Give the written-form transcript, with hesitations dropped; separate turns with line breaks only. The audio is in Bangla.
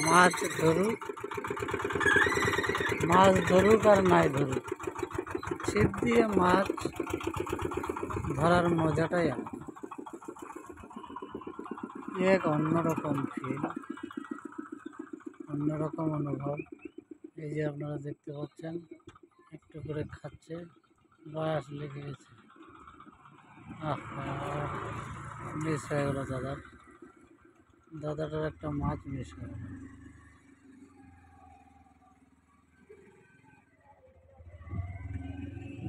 মাছ ধরুক, মাছ ধরুক আর নাই ধরুক, ছিপ দিয়ে মাছ ধরার মজাটাই আলাদা। এক অন্যরকম ফিল, অন্যরকম অনুভব। এই যে আপনারা দেখতে পাচ্ছেন একটু করে খাচ্ছে, বাস লেগে গেছে। মিস হয়ে গেল দাদাটার একটা মাছ মিস হয়ে গেল।